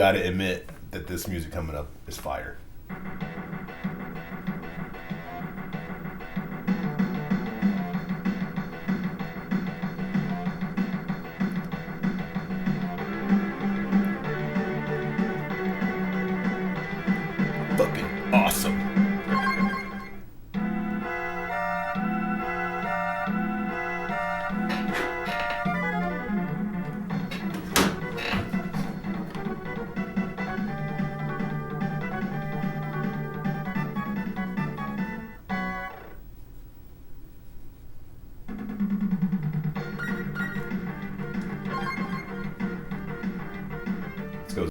Gotta admit that this music coming up is fire. Fucking awesome. Let's go.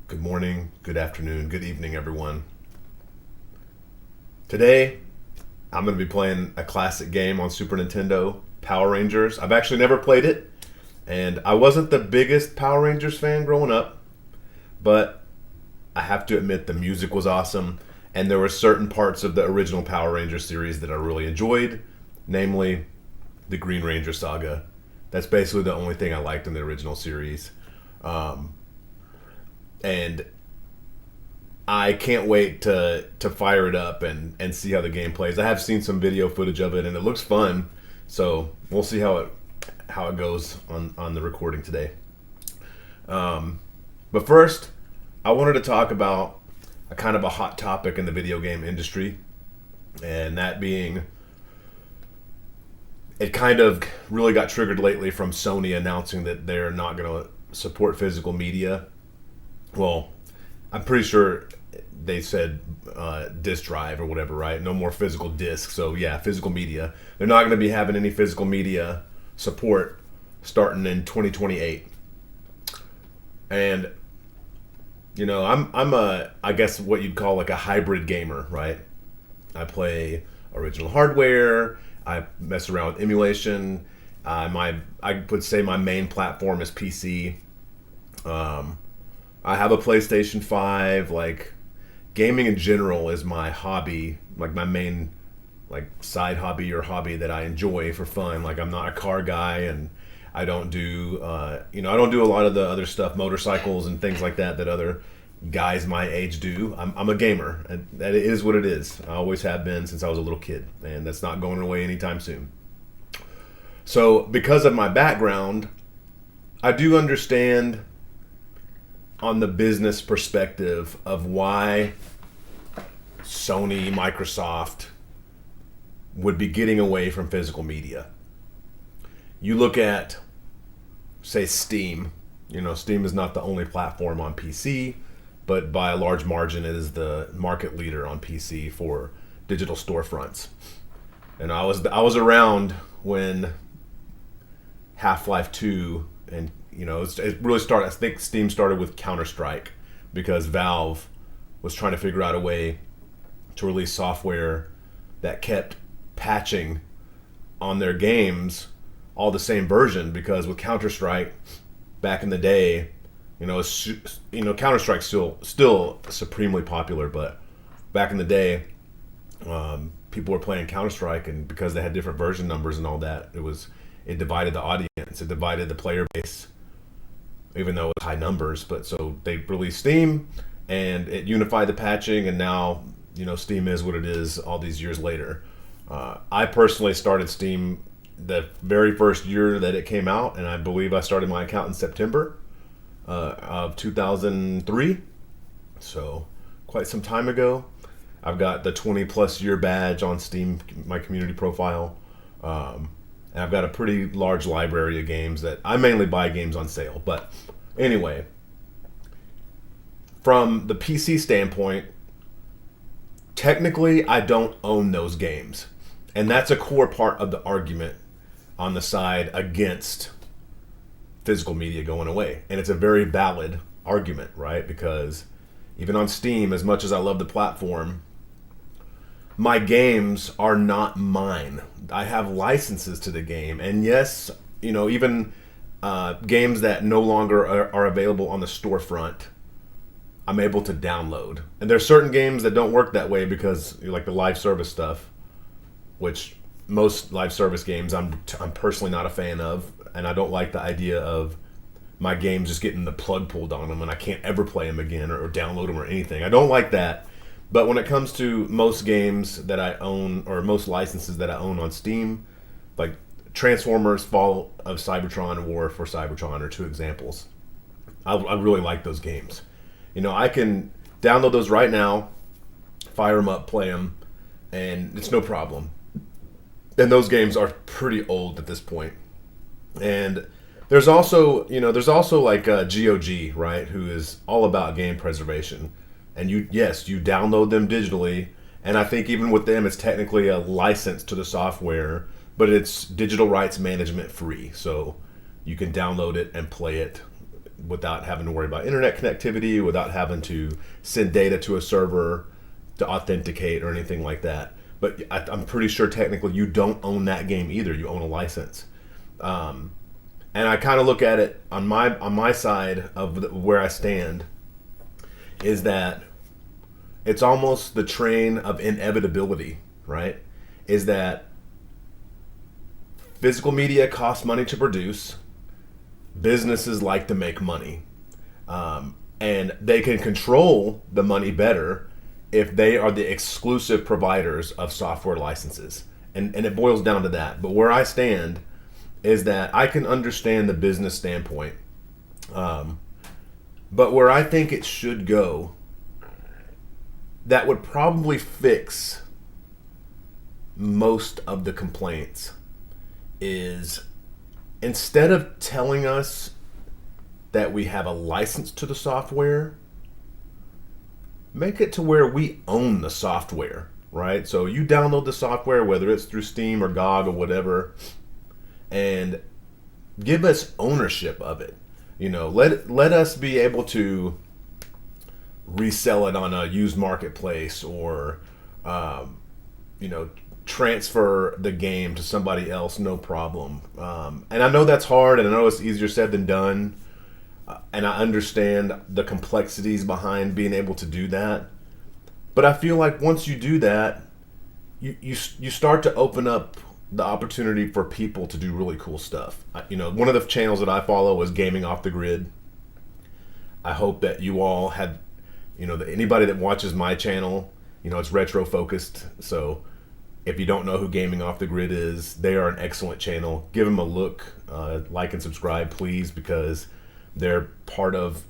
Good morning, good afternoon, good evening, everyone. Today, I'm going to be playing a classic game on Super Nintendo, Power Rangers. I've actually never played it, and I wasn't the biggest Power Rangers fan growing up, but I have to admit the music was awesome, and there were certain parts of the original Power Rangers series that I really enjoyed, namely the Green Ranger saga. That's basically the only thing I liked in the original series. And I can't wait to fire it up and see how the game plays. I have seen some video footage of it and it looks fun, so we'll see how it goes on the recording today. But first, I wanted to talk about a kind of a hot topic in the video game industry, and that being, it kind of really got triggered lately from Sony announcing that they're not going to support physical media. Well, I'm pretty sure they said disk drive or whatever, right? No more physical discs. So yeah, physical media. They're not going to be having any physical media support starting in 2028. And you know, I'm a, I guess what you'd call like a hybrid gamer, right? I play original hardware. I mess around with emulation. I would say my main platform is PC. I have a PlayStation 5. Like, gaming in general is my hobby, like my main like side hobby or hobby that I enjoy for fun. Like, I'm not a car guy, and I don't do I don't do a lot of the other stuff, motorcycles and things like that other guys my age do. I'm a gamer, and that is what it is. I always have been since I was a little kid, and that's not going away anytime soon. So because of my background, I do understand on the business perspective of why Sony, Microsoft would be getting away from physical media. You look at, say, Steam. You know, Steam is not the only platform on PC, but by a large margin it is the market leader on PC for digital storefronts. And I was around when Half-Life 2 and it really started. I think Steam started with Counter-Strike because Valve was trying to figure out a way to release software that kept patching on their games all the same version. Because with Counter-Strike back in the day, Counter-Strike's still supremely popular, but back in the day, people were playing Counter-Strike, and because they had different version numbers and all that, it divided the audience, it divided the player base, even though it was high numbers. But so they released Steam, and it unified the patching, and now Steam is what it is all these years later. I personally started Steam the very first year that it came out, and I believe I started my account in September of 2003, so quite some time ago. I've got the 20 plus year badge on Steam, my community profile. And I've got a pretty large library of games that I mainly buy games on sale. But anyway, from the PC standpoint, technically I don't own those games. And that's a core part of the argument on the side against physical media going away. And it's a very valid argument, right? Because even on Steam, as much as I love the platform, my games are not mine. I have licenses to the game. And yes, even games that no longer are available on the storefront, I'm able to download. And there's certain games that don't work that way because, like the live service stuff, which most live service games I'm personally not a fan of, and I don't like the idea of my games just getting the plug pulled on them and I can't ever play them again or download them or anything. I don't like that. But when it comes to most games that I own, or most licenses that I own on Steam, like Transformers, Fall of Cybertron, and War for Cybertron are two examples. I really like those games. I can download those right now, fire them up, play them, and it's no problem. And those games are pretty old at this point. And there's also like GOG, right, who is all about game preservation. And you download them digitally, and I think even with them, it's technically a license to the software, but it's digital rights management free, so you can download it and play it without having to worry about internet connectivity, without having to send data to a server to authenticate or anything like that. But I'm pretty sure technically you don't own that game either. You own a license, and I kind of look at it on my side of where I stand. Is that it's almost the train of inevitability, right? Is that physical media costs money to produce, businesses like to make money, and they can control the money better if they are the exclusive providers of software licenses. And it boils down to that. But where I stand is that I can understand the business standpoint. But where I think it should go, that would probably fix most of the complaints, is instead of telling us that we have a license to the software, make it to where we own the software, right? So you download the software, whether it's through Steam or GOG or whatever, and give us ownership of it. Let us be able to resell it on a used marketplace, or transfer the game to somebody else, no problem. And I know that's hard, and I know it's easier said than done, and I understand the complexities behind being able to do that. But I feel like once you do that, you start to open up the opportunity for people to do really cool stuff. One of the channels that I follow is Gaming Off the Grid. I hope that you all had, anybody that watches my channel, it's retro focused. So if you don't know who Gaming Off the Grid is, they are an excellent channel. Give them a look, like and subscribe, please, because they're part of,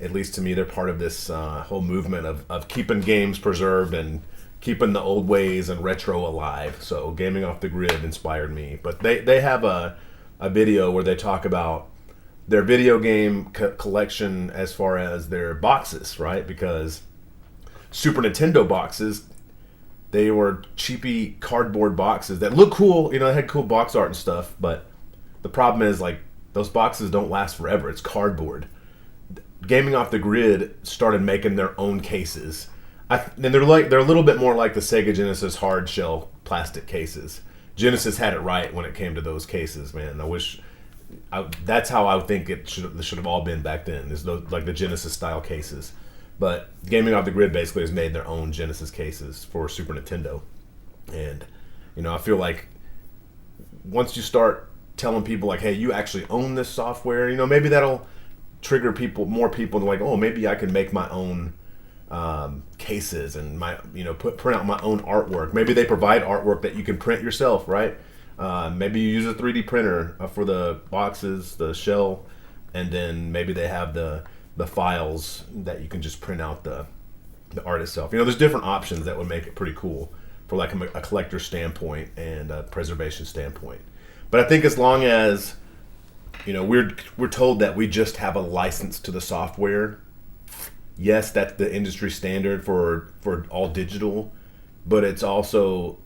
at least to me, they're part of this whole movement of keeping games preserved and keeping the old ways and retro alive. So Gaming Off the Grid inspired me. But they have a video where they talk about their video game collection as far as their boxes, right? Because Super Nintendo boxes, they were cheapy cardboard boxes that look cool. They had cool box art and stuff. But the problem is, like, those boxes don't last forever. It's cardboard. Gaming Off the Grid started making their own cases. And they're a little bit more like the Sega Genesis hard shell plastic cases. Genesis had it right when it came to those cases, man. That's how I think it should have all been back then. Is like the Genesis style cases. But Gaming Off the Grid basically has made their own Genesis cases for Super Nintendo. And I feel like once you start telling people like, hey, you actually own this software, maybe that'll trigger more people to like, oh, maybe I can make my own cases and print out my own artwork. Maybe they provide artwork that you can print yourself, right? Maybe you use a 3D printer for the boxes, the shell, and then maybe they have the files that you can just print out the the art itself. There's different options that would make it pretty cool for like a collector standpoint and a preservation standpoint. But I think as long as we're told that we just have a license to the software, yes, that's the industry standard for all digital, but it also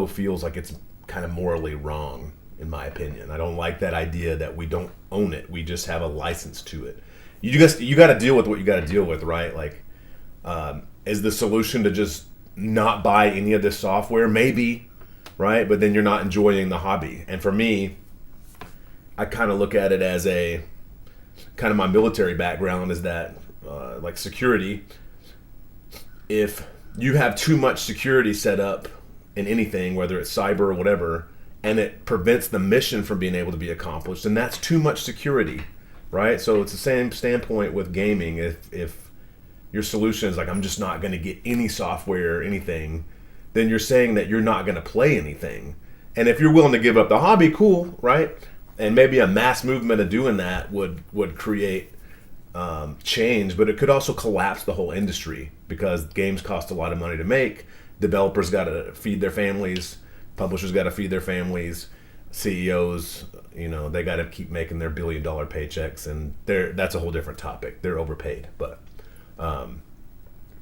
feels like it's kind of morally wrong, in my opinion. I don't like that idea that we don't own it. We just have a license to it. You got to deal with what you got to deal with, right? Like, is the solution to just not buy any of this software? Maybe, right? But then you're not enjoying the hobby. And for me, I kind of look at it as a kind of my military background is that like security. If you have too much security set up in anything, whether it's cyber or whatever, and it prevents the mission from being able to be accomplished, then that's too much security, right? So it's the same standpoint with gaming. If your solution is like, I'm just not going to get any software or anything, then you're saying that you're not going to play anything. And if you're willing to give up the hobby, cool, right? And maybe a mass movement of doing that would create change, but it could also collapse the whole industry because games cost a lot of money to make. Developers got to feed their families. Publishers got to feed their families. CEOs, they got to keep making their billion-dollar paychecks, and that's a whole different topic. They're overpaid, but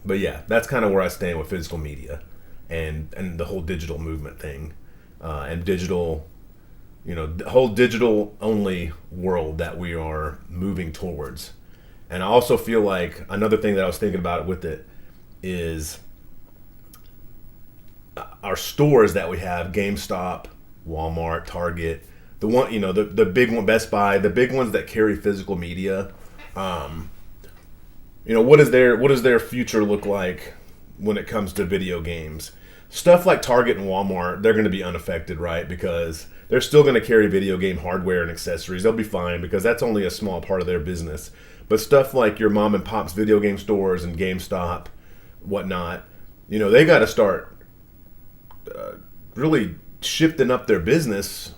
yeah, that's kind of where I stand with physical media and the whole digital movement thing, and digital, the whole digital-only world that we are moving towards. And I also feel like another thing that I was thinking about with it is our stores that we have, GameStop, Walmart, Target, the one, the big one, Best Buy, the big ones that carry physical media. What does their future look like when it comes to video games? Stuff like Target and Walmart, they're going to be unaffected, right? Because they're still going to carry video game hardware and accessories. They'll be fine because that's only a small part of their business. But stuff like your mom and pop's video game stores and GameStop, whatnot, they got to start really shifting up their business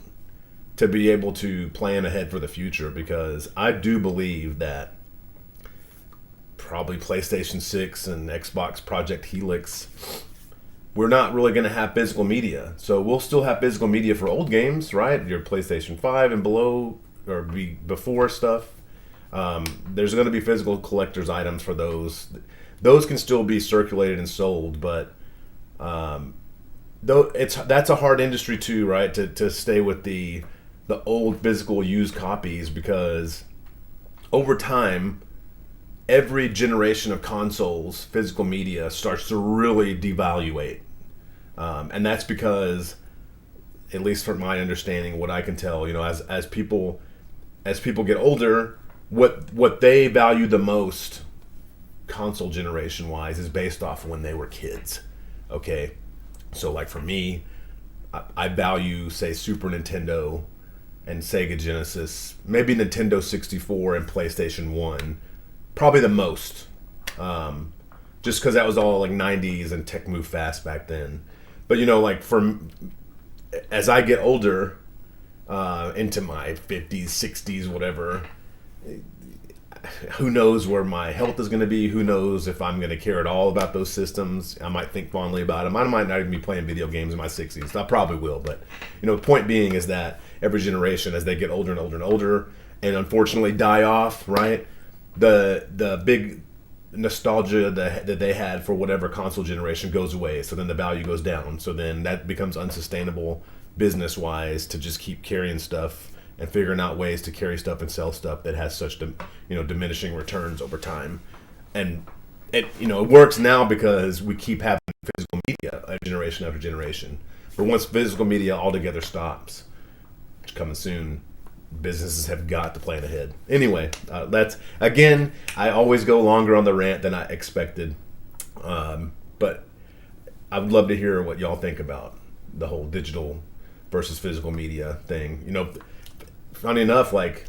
to be able to plan ahead for the future, because I do believe that probably PlayStation 6 and Xbox Project Helix, we're not really going to have physical media. So we'll still have physical media for old games, right? Your PlayStation 5 and below, or before stuff. There's going to be physical collector's items for those. Those can still be circulated and sold, but that's a hard industry too, right? To stay with the old physical used copies, because over time, every generation of consoles, physical media starts to really devaluate, and that's because, at least from my understanding, what I can tell, as people get older, what they value the most, console generation wise, is based off when they were kids. Okay, so like for me, I value, say, Super Nintendo and Sega Genesis, maybe Nintendo 64 and PlayStation 1, probably the most, just because that was all like 90s and tech moved fast back then. But like as I get older, into my 50s, 60s, whatever, who knows where my health is going to be? Who knows if I'm going to care at all about those systems? I might think fondly about them. I might not even be playing video games in my 60s. I probably will, but the point being is that every generation, as they get older and older and older, and unfortunately die off, right? The big nostalgia that they had for whatever console generation goes away. So then the value goes down. So then that becomes unsustainable business-wise to just keep carrying stuff and figuring out ways to carry stuff and sell stuff that has such diminishing returns over time. And it works now because we keep having physical media generation after generation. But once physical media altogether stops, which is coming soon, businesses have got to plan ahead. Anyway, that's, again, I always go longer on the rant than I expected. But I would love to hear what y'all think about the whole digital versus physical media thing. Funny enough, like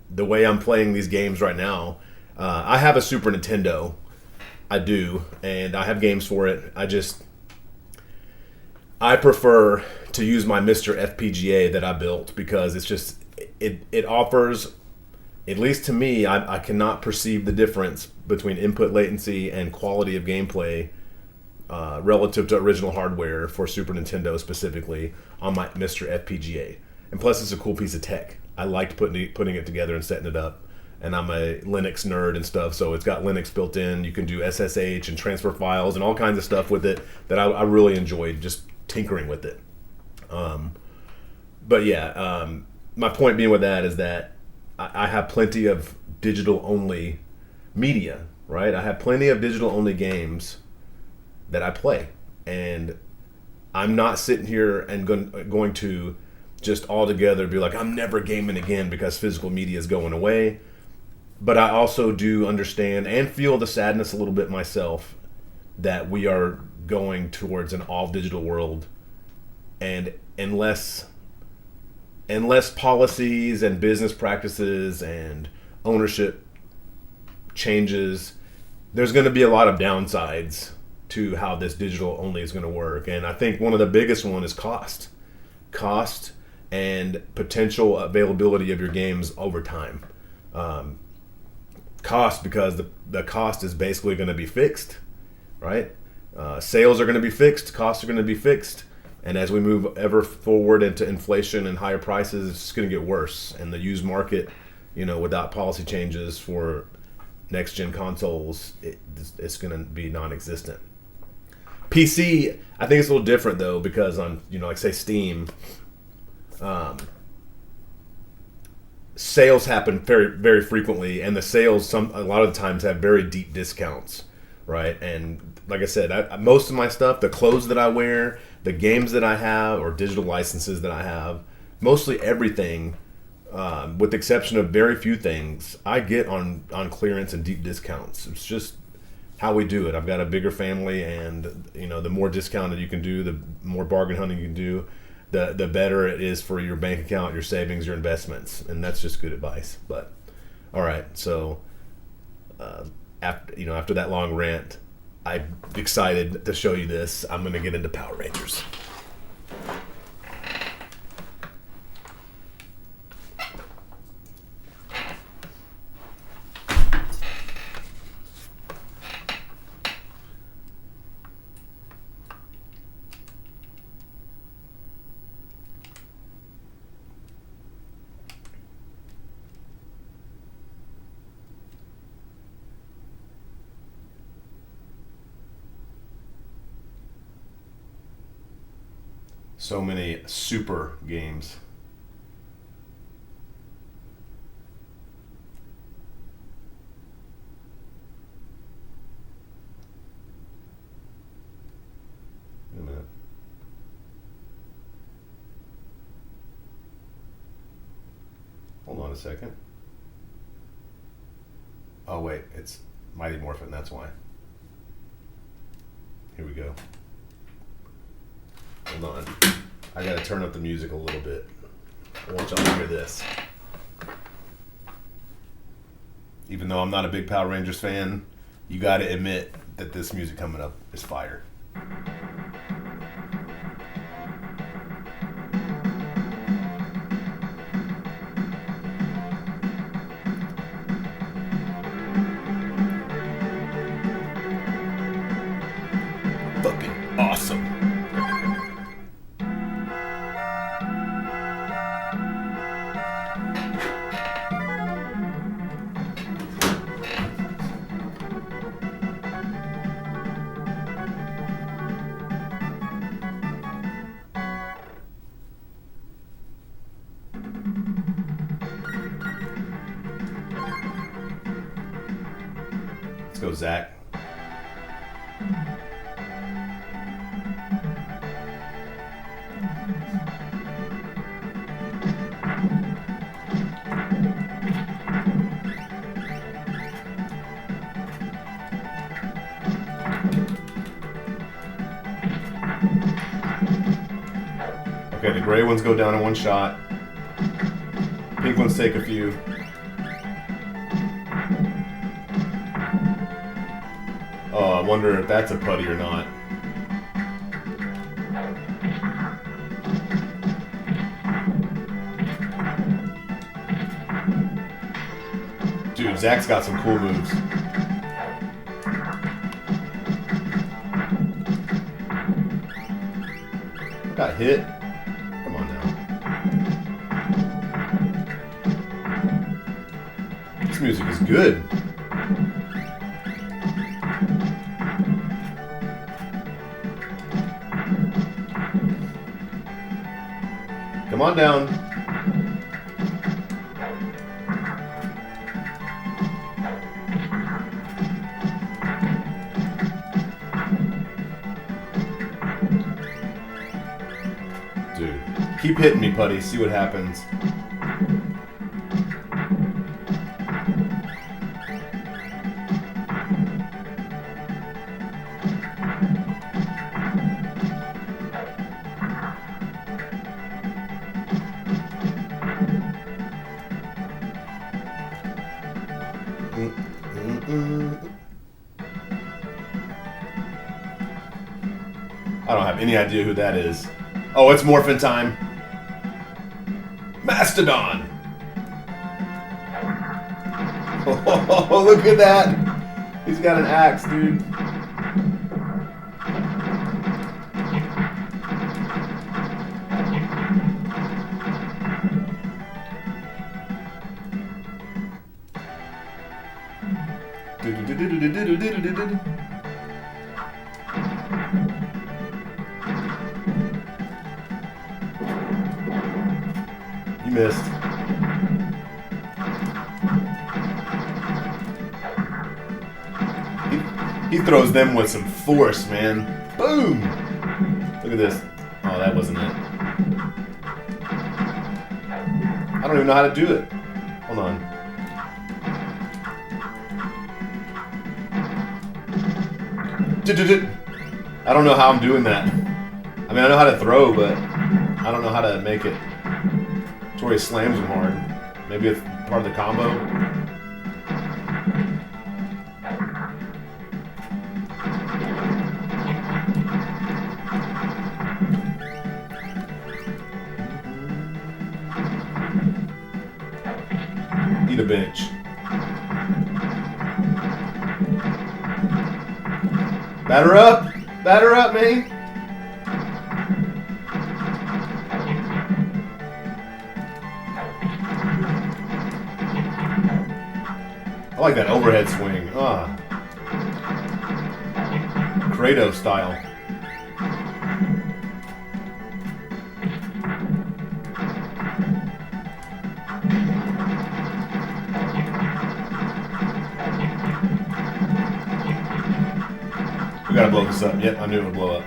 the way I'm playing these games right now, I have a Super Nintendo. I do, and I have games for it. I prefer to use my Mr. FPGA that I built because it's just it offers at least to me, I cannot perceive the difference between input latency and quality of gameplay relative to original hardware for Super Nintendo specifically on my Mr. FPGA. And plus, it's a cool piece of tech. I liked putting it together and setting it up. And I'm a Linux nerd and stuff, so it's got Linux built in. You can do SSH and transfer files and all kinds of stuff with it that I really enjoyed just tinkering with it. But yeah, my point being with that is that I have plenty of digital-only media, right? I have plenty of digital-only games that I play. And I'm not sitting here and going to just altogether be like, I'm never gaming again because physical media is going away. But I also do understand and feel the sadness a little bit myself that we are going towards an all-digital world. And unless policies and business practices and ownership changes, there's going to be a lot of downsides to how this digital only is going to work. And I think one of the biggest one is cost and potential availability of your games over time. Cost, because the cost is basically going to be fixed, right? Sales are going to be fixed, costs are going to be fixed. And as we move ever forward into inflation and higher prices, it's just going to get worse. And the used market, without policy changes for next-gen consoles, it's going to be non-existent. PC, I think it's a little different, though, because on, like, say, Steam, sales happen very, very frequently, and the sales, a lot of the times, have very deep discounts, right? And like I said, most of my stuff, the clothes that I wear, the games that I have, or digital licenses that I have, mostly everything, with the exception of very few things, I get on clearance and deep discounts. It's just how we do it. I've got a bigger family, and the more discounted you can do, the more bargain hunting you can do, the better it is for your bank account, your savings, your investments, and that's just good advice. But all right, so after that long rant, I'm excited to show you this. I'm going to get into Power Rangers. So many super games. Wait a minute. Hold on a second. Oh wait, it's Mighty Morphin, that's why. Here we go. Hold on. I gotta turn up the music a little bit. I want y'all to hear this. Even though I'm not a big Power Rangers fan, you gotta admit that this music coming up is fire. Fucking awesome. Let's go, Zach. Okay, the gray ones go down in one shot. Pink ones take a few. Oh, I wonder if that's a putty or not. Dude, Zach's got some cool moves. Got hit. Come on now. This music is good. Come on down. Dude, keep hitting me, Putty. See what happens. I don't have any idea who that is. Oh, it's Morphin time. Mastodon! Oh, look at that! He's got an axe, dude. You missed. He throws them with some force, man. Boom! Look at this. Oh, that wasn't it. I don't even know how to do it. Hold on. I don't know how I'm doing that. I mean, I know how to throw, but I don't know how to make it to where he slams them hard. Maybe it's part of the combo. Eat a bench. Batter up! Batter up, man! I like that overhead swing. Ah. Kratos style. We gotta blow this up. Yep, I knew it would blow up.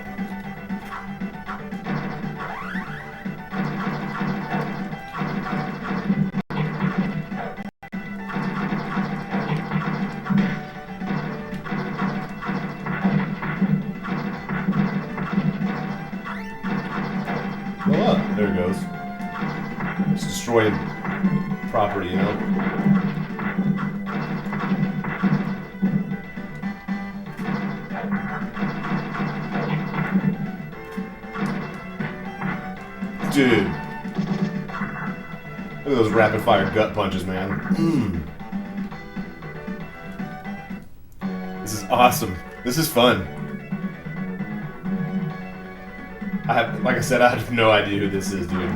Blow up. There it goes. It's destroying property, you know? Dude. Look at those rapid fire gut punches, man. This is awesome. This is fun. Like I said, I have no idea who this is, dude.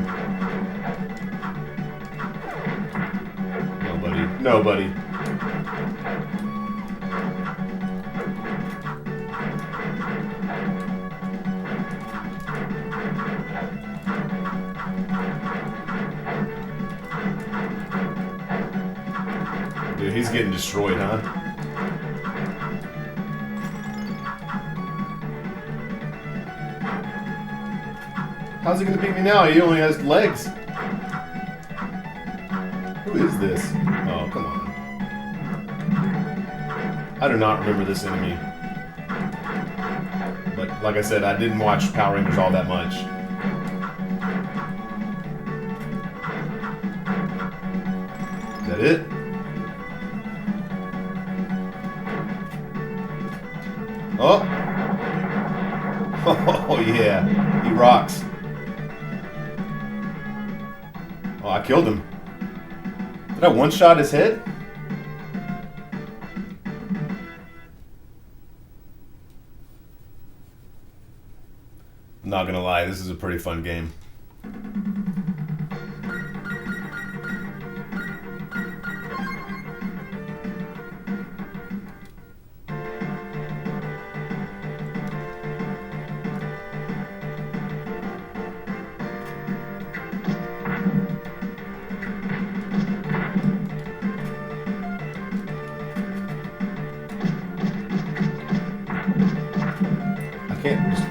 Nobody. Nobody. Dude, he's getting destroyed, huh? How's he gonna beat me now? He only has legs. Who is this? Oh, come on. I do not remember this enemy. But like I said, I didn't watch Power Rangers all that much. Is that it? Oh! Oh yeah, he rocks. Oh, I killed him. Did I one-shot his head? Not gonna lie, this is a pretty fun game.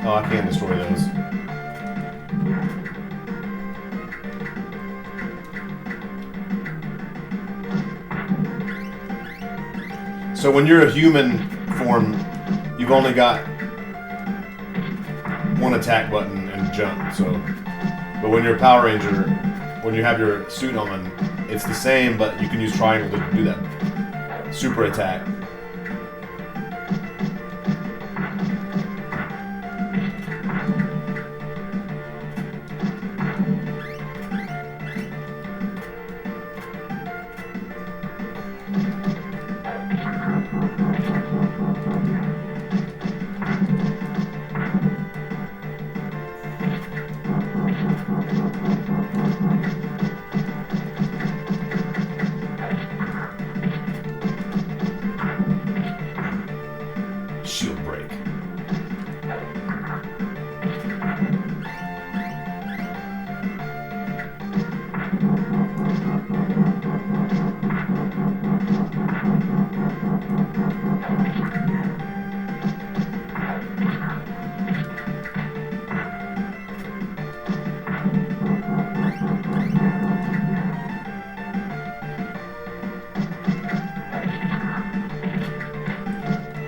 I can't destroy those. So when you're a human form, you've only got one attack button and jump. So, but when you're a Power Ranger, when you have your suit on, it's the same, but you can use triangle to do that super attack. Shield break.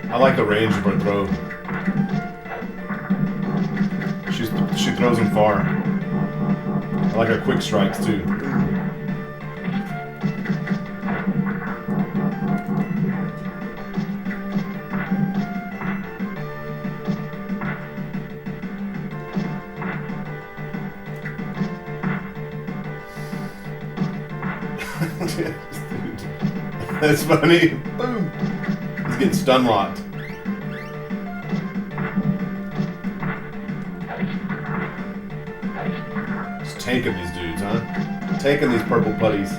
I like the range of her throw. She throws them far. I like her quick strikes too. That's funny. Boom. He's getting stun locked. Just tanking these dudes, huh? Tanking these purple putties.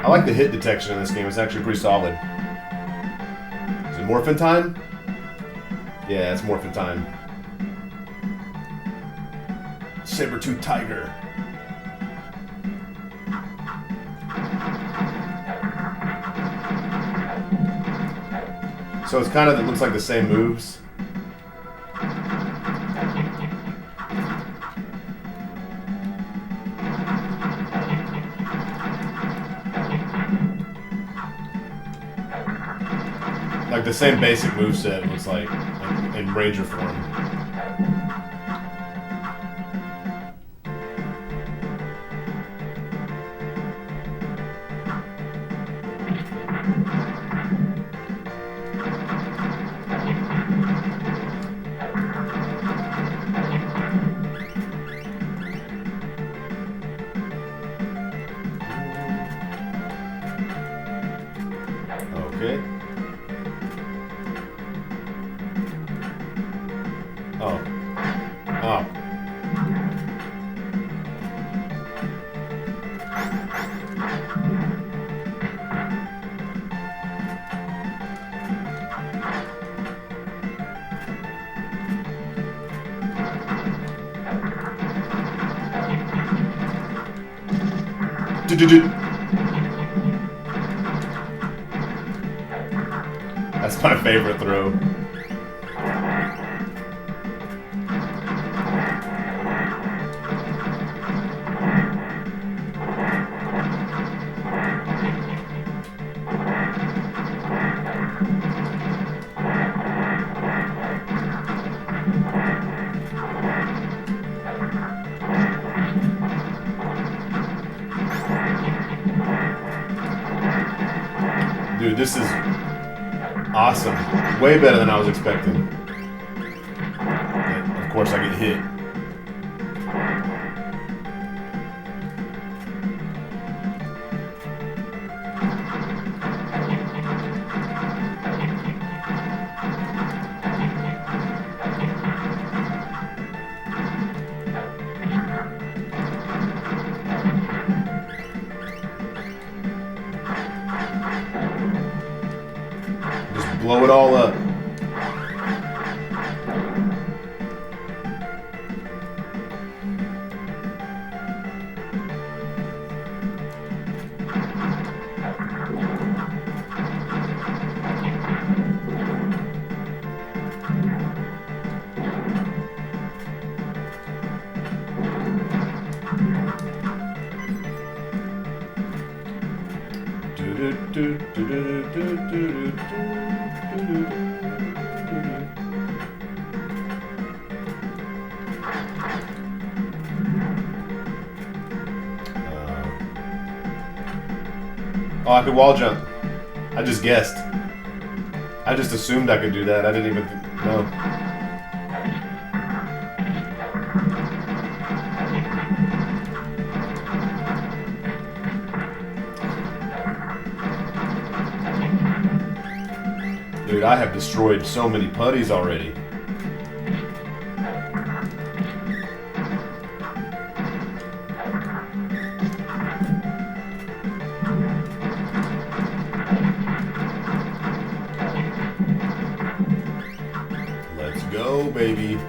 I like the hit detection in this game. It's actually pretty solid. Is it morphin time? Yeah, it's morphin time. Saber-tooth tiger. So it's kind of, it looks like the same moves. Like the same basic moveset, it looks like in Ranger form. Okay. Oh. Oh. That's my favorite throw. Dude, this is awesome. Way better than I was expecting. And of course, I get hit. Blow it all up. Oh, I could wall jump. I just guessed. I just assumed I could do that. I didn't even know. Dude, I have destroyed so many putties already. Let's go, baby.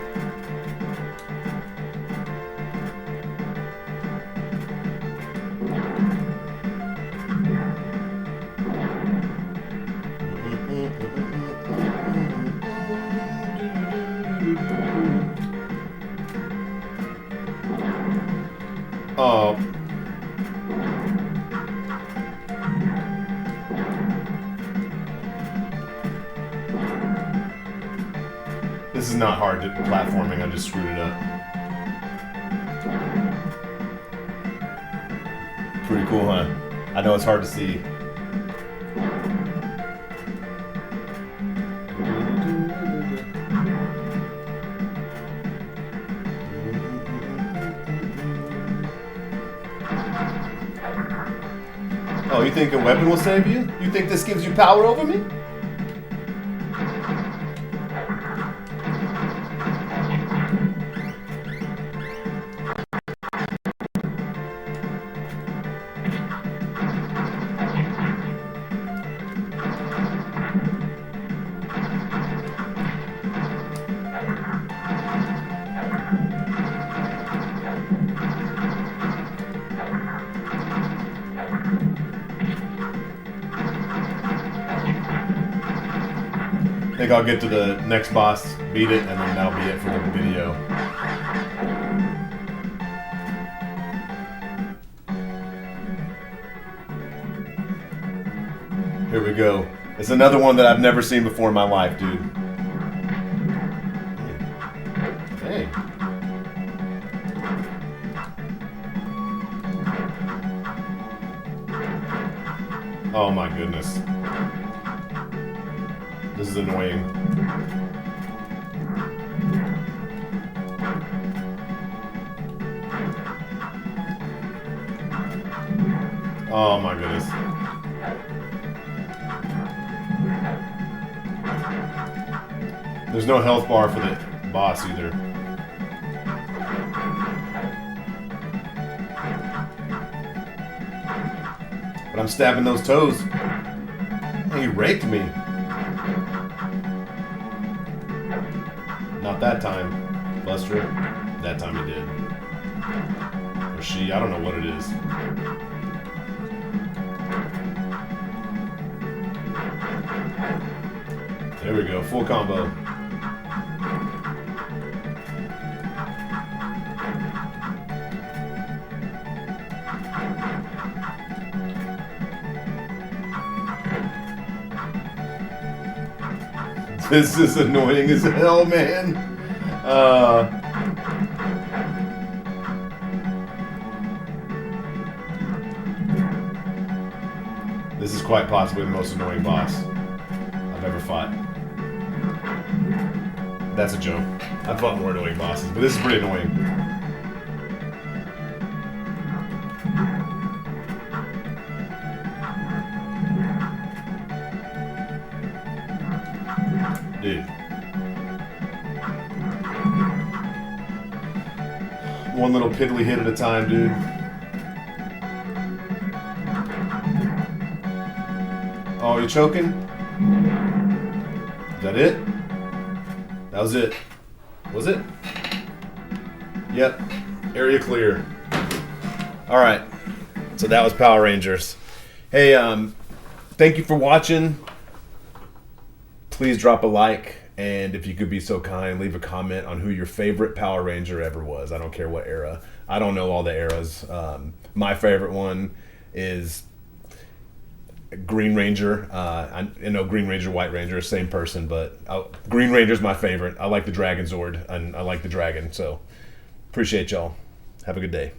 Oh. This is not hard to platforming, I just screwed it up. Pretty cool, huh? I know it's hard to see. Oh, you think a weapon will save you? You think this gives you power over me? I think I'll get to the next boss, beat it, and then that'll be it for the video. Here we go. It's another one that I've never seen before in my life, dude. Hey. Oh my goodness. This is annoying. Oh my goodness. There's no health bar for the boss either. But I'm stabbing those toes. He raped me. Not that time, Buster. That time he did. Or she, I don't know what it is. There we go, full combo. This is annoying as hell, man. This is quite possibly the most annoying boss I've ever fought. That's a joke. I've fought more annoying bosses, but this is pretty annoying. Dude. One little piddly hit at a time, dude. Oh, you choking? that it? That was it. Was it? Yep. Area clear. All right. So that was Power Rangers. Hey, thank you for watching. Please drop a like, and if you could be so kind, leave a comment on who your favorite Power Ranger ever was. I don't care what era. I don't know all the eras. My favorite one is Green Ranger. I know Green Ranger, White Ranger, same person, but Green Ranger's my favorite. I like the Dragon Zord, and I like the dragon. So appreciate y'all. Have a good day.